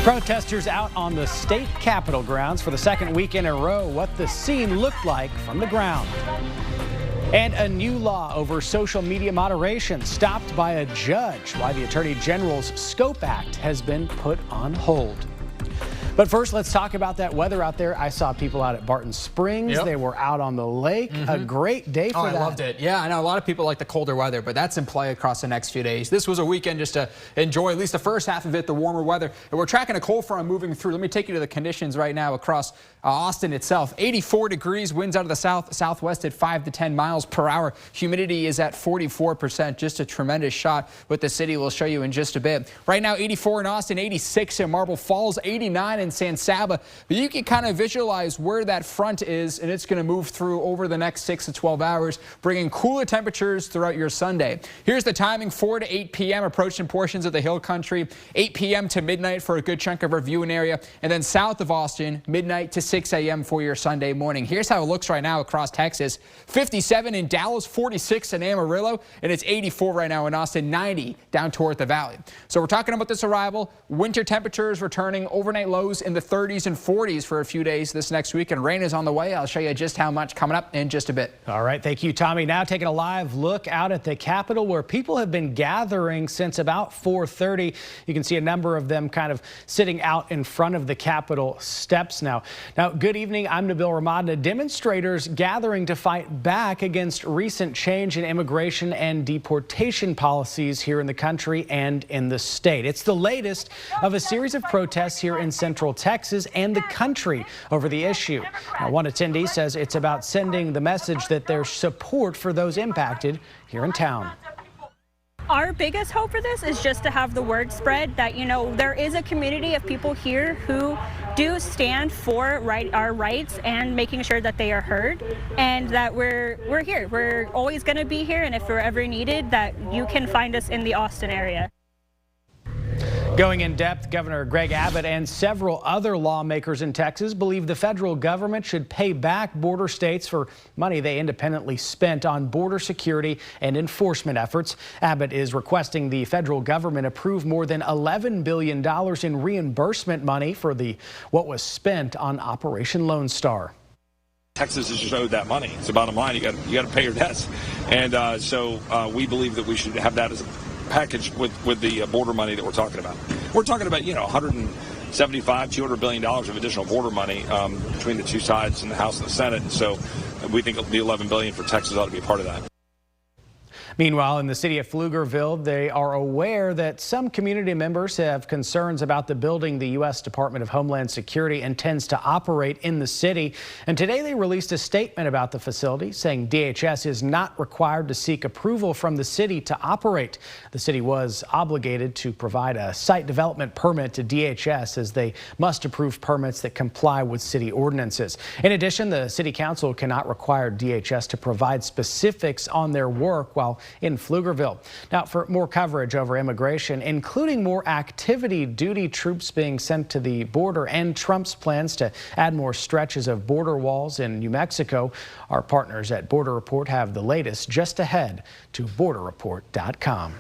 Protesters out on the state capitol grounds for the second week in a row. What the scene looked like from the ground. And a new law over social media moderation stopped by a judge. Why the Attorney General's Scope Act has been put on hold. But first, let's talk about that weather out there. I saw people out at Barton Springs. Yep. They were out on the lake. A great day for that. I loved it. Yeah, I know a lot of people like the colder weather, but that's in play across the next few days. This was a weekend just to enjoy at least the first half of it, the warmer weather. And we're tracking a cold front moving through. Let me take you to the conditions right now across Austin itself. 84 degrees, winds out of the southwest at 5 to 10 miles per hour. Humidity is at 44%. Just a tremendous shot with the city. We'll show you in just a bit. Right now, 84 in Austin, 86 in Marble Falls, 89 in San Saba. But you can kind of visualize where that front is, and it's going to move through over the next 6 to 12 hours, bringing cooler temperatures throughout your Sunday. Here's the timing: 4 to 8 p.m. approaching portions of the hill country, 8 p.m. to midnight for a good chunk of our viewing area, and then south of Austin, midnight to 6 a.m. for your Sunday morning. Here's how it looks right now across Texas: 57 in Dallas, 46 in Amarillo, and it's 84 right now in Austin, 90 down toward the valley. So we're talking about this arrival. Winter temperatures returning, overnight lows in the 30s and 40s for a few days this next week, and rain is on the way. I'll show you just how much coming up in just a bit. All right, thank you, Tommy. Now taking a live look out at the Capitol, where people have been gathering since about 4:30. You can see a number of them kind of sitting out in front of the Capitol steps now. Good evening. I'm Nabil Ramadna. Demonstrators gathering to fight back against recent change in immigration and deportation policies here in the country and in the state. It's the latest of a series of protests here in Central Texas and the country over the issue. Now, one attendee says it's about sending the message that there's support for those impacted here in town. Our biggest hope for this is just to have the word spread that, there is a community of people here who do stand for our rights and making sure that they are heard, and that we're here. We're always going to be here, and if we're ever needed, that you can find us in the Austin area. Going in depth, Governor Greg Abbott and several other lawmakers in Texas believe the federal government should pay back border states for money they independently spent on border security and enforcement efforts. Abbott is requesting the federal government approve more than $11 billion in reimbursement money for what was spent on Operation Lone Star. Texas is just owed that money. It's the bottom line. You got to pay your debts, and so we believe that we should have that as a package with the border money that we're talking about. We're talking about, $175, $200 billion of additional border money between the two sides in the House and the Senate. And so we think the $11 billion for Texas ought to be a part of that. Meanwhile, in the city of Pflugerville, they are aware that some community members have concerns about the building the U.S. Department of Homeland Security intends to operate in the city. And today they released a statement about the facility, saying DHS is not required to seek approval from the city to operate. The city was obligated to provide a site development permit to DHS, as they must approve permits that comply with city ordinances. In addition, the city council cannot require DHS to provide specifics on their work while in Pflugerville. Now, for more coverage over immigration, including more activity duty troops being sent to the border and Trump's plans to add more stretches of border walls in New Mexico, our partners at Border Report have the latest. Just ahead to borderreport.com.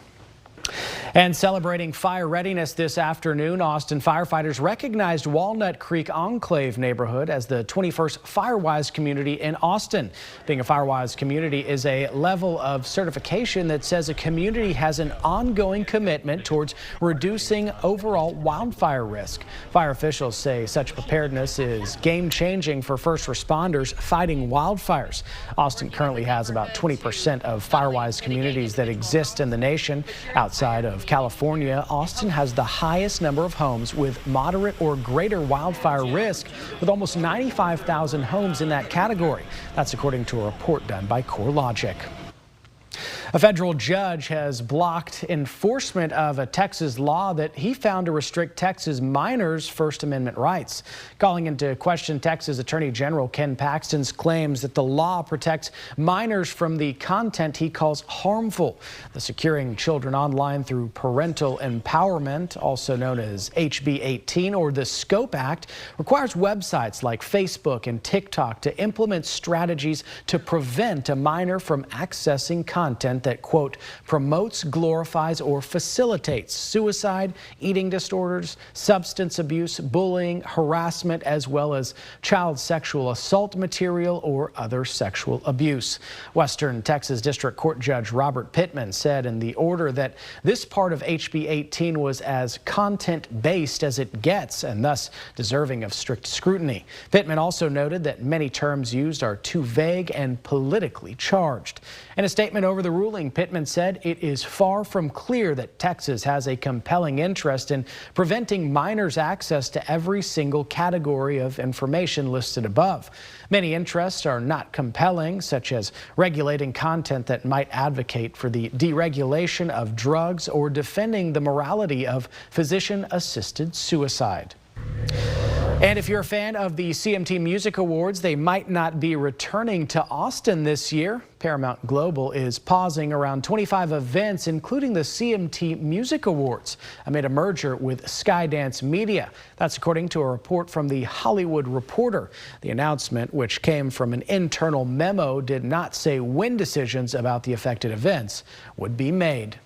And celebrating fire readiness this afternoon, Austin firefighters recognized Walnut Creek Enclave neighborhood as the 21st Firewise community in Austin. Being a Firewise community is a level of certification that says a community has an ongoing commitment towards reducing overall wildfire risk. Fire officials say such preparedness is game-changing for first responders fighting wildfires. Austin currently has about 20% of Firewise communities that exist in the nation. Outside of California, Austin has the highest number of homes with moderate or greater wildfire risk, with almost 95,000 homes in that category. That's according to a report done by CoreLogic. A federal judge has blocked enforcement of a Texas law that he found to restrict Texas minors' First Amendment rights. Calling into question Texas Attorney General Ken Paxton's claims that the law protects minors from the content he calls harmful. The Securing Children Online Through Parental Empowerment, also known as HB 18 or the Scope Act, requires websites like Facebook and TikTok to implement strategies to prevent a minor from accessing content that, quote, promotes, glorifies, or facilitates suicide, eating disorders, substance abuse, bullying, harassment, as well as child sexual assault material or other sexual abuse. Western Texas District Court Judge Robert Pittman said in the order that this part of HB 18 was as content-based as it gets and thus deserving of strict scrutiny. Pittman also noted that many terms used are too vague and politically charged. In a statement over the ruling, Pittman said it is far from clear that Texas has a compelling interest in preventing minors access to every single category of information listed above. Many interests are not compelling, such as regulating content that might advocate for the deregulation of drugs or defending the morality of physician-assisted suicide. And if you're a fan of the CMT Music Awards, they might not be returning to Austin this year. Paramount Global is pausing around 25 events, including the CMT Music Awards, amid a merger with Skydance Media. That's according to a report from The Hollywood Reporter. The announcement, which came from an internal memo, did not say when decisions about the affected events would be made.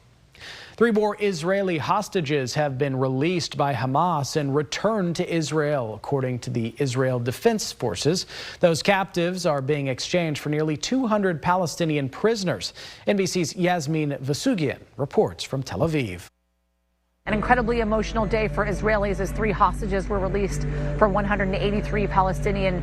3 more Israeli hostages have been released by Hamas and returned to Israel, according to the Israel Defense Forces. Those captives are being exchanged for nearly 200 Palestinian prisoners. NBC's Yasmin Vasugian reports from Tel Aviv. An incredibly emotional day for Israelis as 3 hostages were released from 183 Palestinian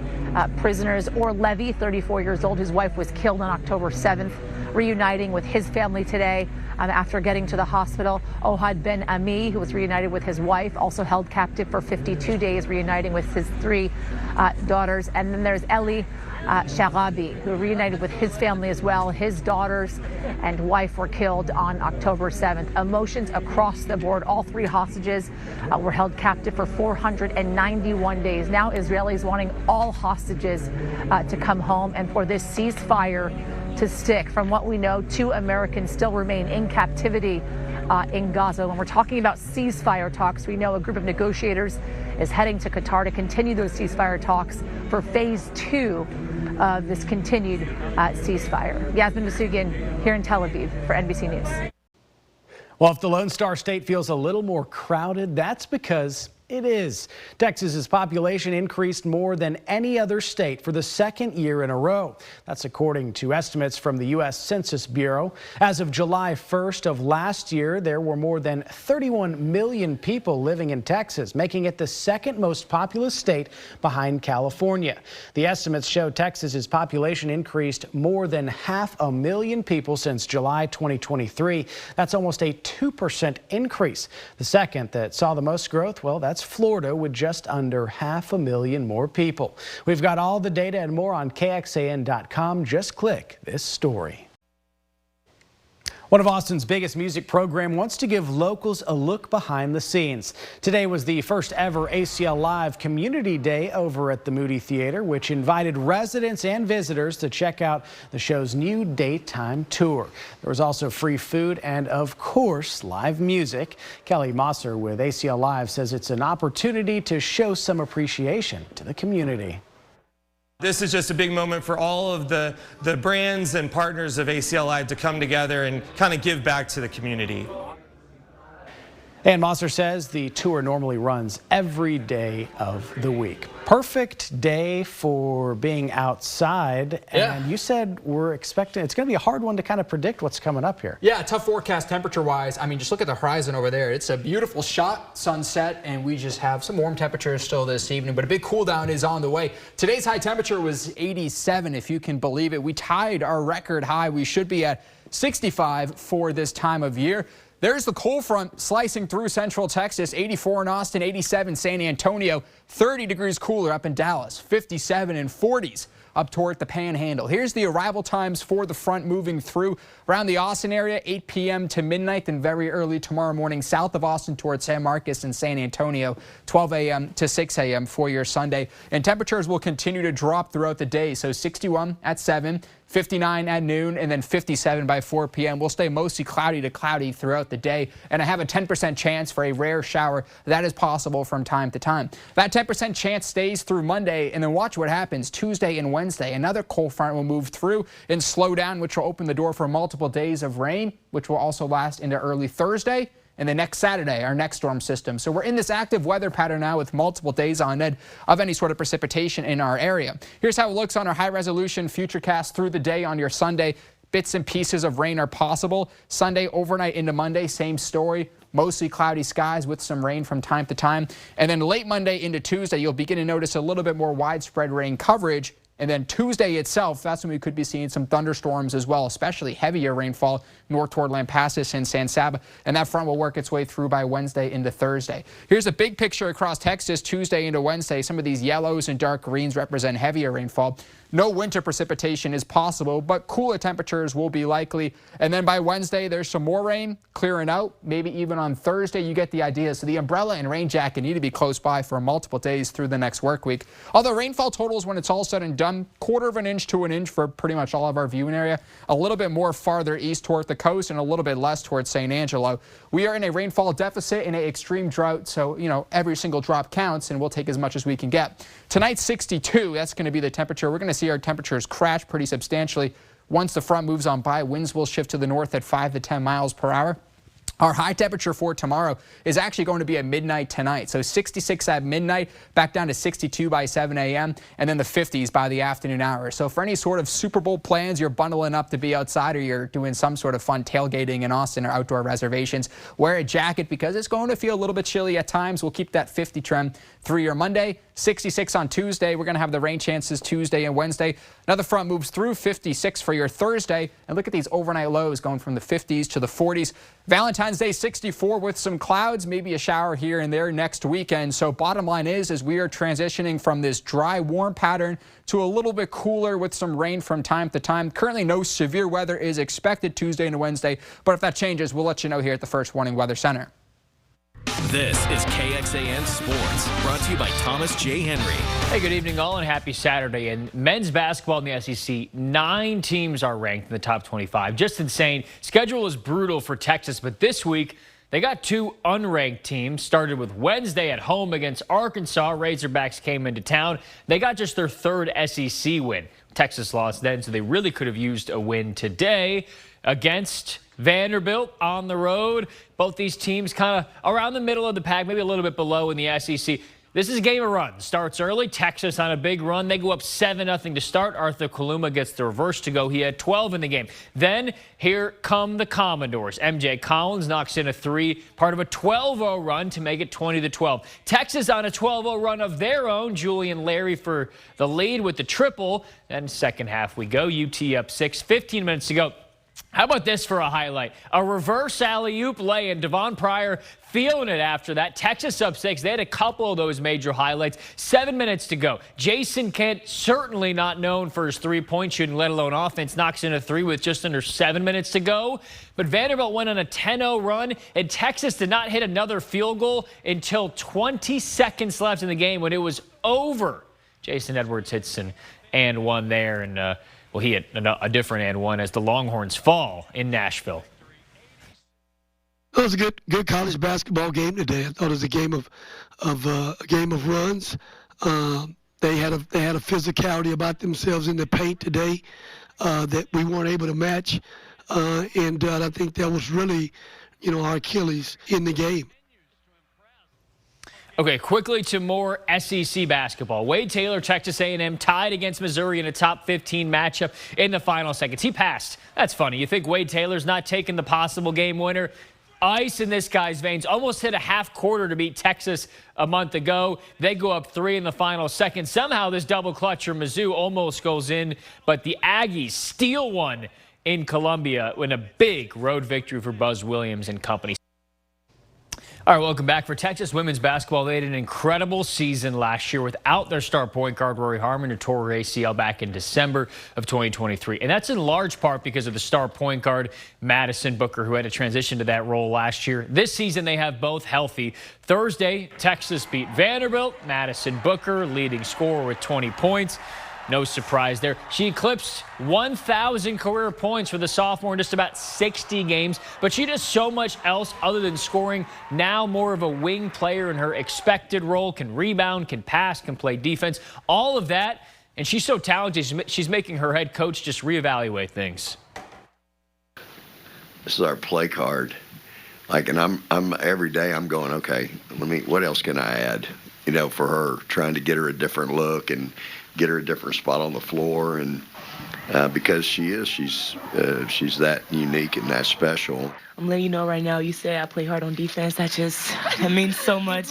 prisoners. Or Levy, 34 years old, whose wife was killed on October 7th, reuniting with his family today after getting to the hospital. Ohad Ben Ami, who was reunited with his wife, also held captive for 52 days, reuniting with his 3 daughters. And then there's Eli Sharabi, who reunited with his family as well. His daughters and wife were killed on October 7th. Emotions across the board. All 3 hostages were held captive for 491 days. Now Israelis wanting all hostages to come home and for this ceasefire to stick. From what we know, 2 Americans still remain in captivity in Gaza. When we're talking about ceasefire talks, we know a group of negotiators is heading to Qatar to continue those ceasefire talks for phase 2 of this continued ceasefire. Yasmin Vasugian here in Tel Aviv for NBC News. Well, if the Lone Star State feels a little more crowded, that's because it is. Texas's population increased more than any other state for the 2nd year in a row. That's according to estimates from the U.S. Census Bureau. As of July 1st of last year, there were more than 31 million people living in Texas, making it the 2nd most populous state behind California. The estimates show Texas's population increased more than 500,000 people since July 2023. That's almost a 2% increase. The second that saw the most growth, well, that's Florida, with just under 500,000 more people. We've got all the data and more on KXAN.com. Just click this story. One of Austin's biggest music program wants to give locals a look behind the scenes. Today was the first ever ACL Live Community Day over at the Moody Theater, which invited residents and visitors to check out the show's new daytime tour. There was also free food and, of course, live music. Kelly Mosser with ACL Live says it's an opportunity to show some appreciation to the community. This is just a big moment for all of the brands and partners of ACL Live to come together and kind of give back to the community. And Mosser says the tour normally runs every day of the week. Perfect day for being outside. Yeah. And you said we're expecting, it's going to be a hard one to kind of predict what's coming up here. Yeah, tough forecast temperature-wise. I mean, just look at the horizon over there. It's a beautiful shot, sunset, and we just have some warm temperatures still this evening, but a big cool down is on the way. Today's high temperature was 87, if you can believe it. We tied our record high. We should be at 65 for this time of year. There's the cold front slicing through Central Texas. 84 in Austin, 87 San Antonio, 30 degrees cooler up in Dallas, 57 and 40s up toward the Panhandle. Here's the arrival times for the front moving through around the Austin area, 8 p.m. to midnight, and very early tomorrow morning south of Austin towards San Marcos and San Antonio, 12 a.m. to 6 a.m. for your Sunday. And temperatures will continue to drop throughout the day, so 61 at 7, 59 at noon, and then 57 by 4 p.m. We'll stay mostly cloudy to cloudy throughout the day, and I have a 10% chance for a rare shower. That is possible from time to time. That 10% chance stays through Monday, and then watch what happens Tuesday and Wednesday. Wednesday. Another cold front will move through and slow down, which will open the door for multiple days of rain, which will also last into early Thursday. And then next Saturday, our next storm system. So we're in this active weather pattern now with multiple days on end of any sort of precipitation in our area. Here's how it looks on our high-resolution futurecast through the day on your Sunday. Bits and pieces of rain are possible. Sunday overnight into Monday, same story. Mostly cloudy skies with some rain from time to time. And then late Monday into Tuesday, you'll begin to notice a little bit more widespread rain coverage. And then Tuesday itself, that's when we could be seeing some thunderstorms as well, especially heavier rainfall north toward Lampasas and San Saba. And that front will work its way through by Wednesday into Thursday. Here's a big picture across Texas Tuesday into Wednesday. Some of these yellows and dark greens represent heavier rainfall. No winter precipitation is possible, but cooler temperatures will be likely. And then by Wednesday, there's some more rain clearing out. Maybe even on Thursday, you get the idea. So the umbrella and rain jacket need to be close by for multiple days through the next work week. Although rainfall totals, when it's all said and done, 1/4 inch to 1 inch for pretty much all of our viewing area. A little bit more farther east toward the coast and a little bit less towards St. Angelo. We are in a rainfall deficit in an extreme drought. So, every single drop counts and we'll take as much as we can get. Tonight, 62. That's going to be the temperature. We're going to see our temperatures crash pretty substantially. Once the front moves on by, winds will shift to the north at 5 to 10 miles per hour. Our high temperature for tomorrow is actually going to be at midnight tonight. So 66 at midnight, back down to 62 by 7 a.m., and then the 50s by the afternoon hours. So for any sort of Super Bowl plans, you're bundling up to be outside or you're doing some sort of fun tailgating in Austin or outdoor reservations, wear a jacket because it's going to feel a little bit chilly at times. We'll keep that 50 trend through your Monday. 66 on Tuesday. We're going to have the rain chances Tuesday and Wednesday. Another front moves through. 56 for your Thursday. And look at these overnight lows going from the 50s to the 40s. Valentine's Day, 64 with some clouds, maybe a shower here and there next weekend. So bottom line is we are transitioning from this dry, warm pattern to a little bit cooler with some rain from time to time. Currently, no severe weather is expected Tuesday and Wednesday. But if that changes, we'll let you know here at the First Warning Weather Center. This is KXAN Sports, brought to you by Thomas J. Henry. Hey, good evening all, and happy Saturday. In men's basketball in the SEC, 9 teams are ranked in the top 25. Just insane. Schedule is brutal for Texas, but this week they got 2 unranked teams. Started with Wednesday at home against Arkansas. Razorbacks came into town. They got just their 3rd SEC win. Texas lost then, so they really could have used a win today against Vanderbilt on the road. Both these teams kind of around the middle of the pack, maybe a little bit below in the SEC. This is a game of runs. Starts early. Texas on a big run. They go up 7-0 to start. Arthur Kaluma gets the reverse to go. He had 12 in the game. Then here come the Commodores. MJ Collins knocks in a 3, part of a 12-0 run to make it 20-12. Texas on a 12-0 run of their own. Julian Larry for the lead with the triple. Then second half we go. UT up 6, 15 minutes to go. How about this for a highlight? A reverse alley-oop lay-in. Devon Pryor feeling it after that. Texas up 6. They had a couple of those major highlights. 7 minutes to go. Jason Kent, certainly not known for his three-point shooting, let alone offense, knocks in a 3 with just under 7 minutes to go. But Vanderbilt went on a 10-0 run, and Texas did not hit another field goal until 20 seconds left in the game when it was over. Jason Edwards hits an and one there, and well, he had a different and one as the Longhorns fall in Nashville. It was a good college basketball game today. I thought it was a game of runs. They had a physicality about themselves in the paint today that we weren't able to match, and I think that was really, our Achilles in the game. Okay, quickly to more SEC basketball. Wade Taylor, Texas A&M, tied against Missouri in a top 15 matchup in the final seconds. He passed. That's funny. You think Wade Taylor's not taking the possible game winner? Ice in this guy's veins. Almost hit a half quarter to beat Texas a month ago. They go up 3 in the final second. Somehow this double clutch for Mizzou almost goes in, but the Aggies steal one in Columbia in a big road victory for Buzz Williams and company. All right, welcome back. For Texas women's basketball, they had an incredible season last year without their star point guard, Rory Harmon, who tore her ACL back in December of 2023. And that's in large part because of the star point guard, Madison Booker, who had to transition to that role last year. This season, they have both healthy. Thursday, Texas beat Vanderbilt. Madison Booker, leading scorer with 20 points. No surprise there. She eclipsed 1,000 career points for the sophomore in just about 60 games, but she does so much else other than scoring. Now more of a wing player in her expected role, can rebound, can pass, can play defense. All of that and she's so talented, she's making her head coach just reevaluate things. This is our play card. Like, and I'm every day I'm going, okay, what else can I add? You know, for her, trying to get her a different look and get her a different spot on the floor, and because she's that unique and that special. I'm letting you know right now, you said I play hard on defense. That means so much,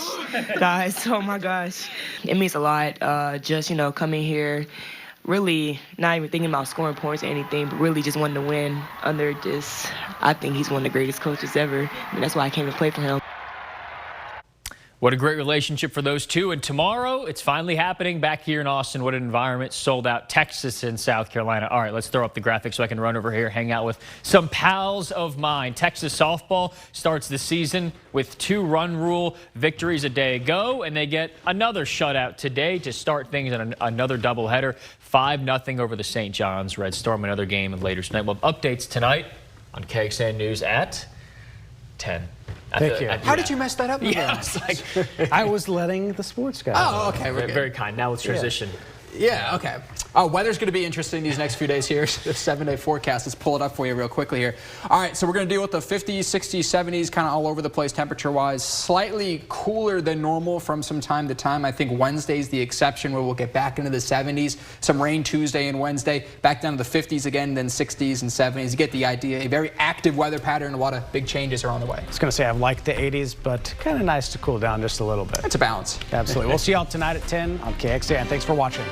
guys. Oh my gosh. It means a lot. Just, you know, coming here, really not even thinking about scoring points or anything, but really just wanting to win under this. I think he's one of the greatest coaches ever. I mean, that's why I came to play for him. What a great relationship for those two. And tomorrow, it's finally happening back here in Austin. What an environment. Sold out Texas and South Carolina. All right, let's throw up the graphics so I can run over here, hang out with some pals of mine. Texas softball starts the season with 2 run rule victories a day ago, and they get another shutout today to start things on another doubleheader. 5-0 over the St. John's Red Storm. Another game later tonight. We'll have updates tonight on KXAN News at 10. Thank you. How did you mess that up? Yeah, I was letting the sports guy. Oh, okay. Very kind. Now let's transition. Yeah, okay. Weather's going to be interesting these next few days here. The 7-day forecast. Let's pull it up for you real quickly here. All right, so we're going to deal with the 50s, 60s, 70s, kind of all over the place temperature-wise. Slightly cooler than normal from some time to time. I think Wednesday's the exception where we'll get back into the 70s. Some rain Tuesday and Wednesday. Back down to the 50s again, then 60s and 70s. You get the idea. A very active weather pattern. A lot of big changes are on the way. I was going to say I like the 80s, but kind of nice to cool down just a little bit. It's a balance. Absolutely. We'll see y'all tonight at 10 on KXAN. Thanks for watching.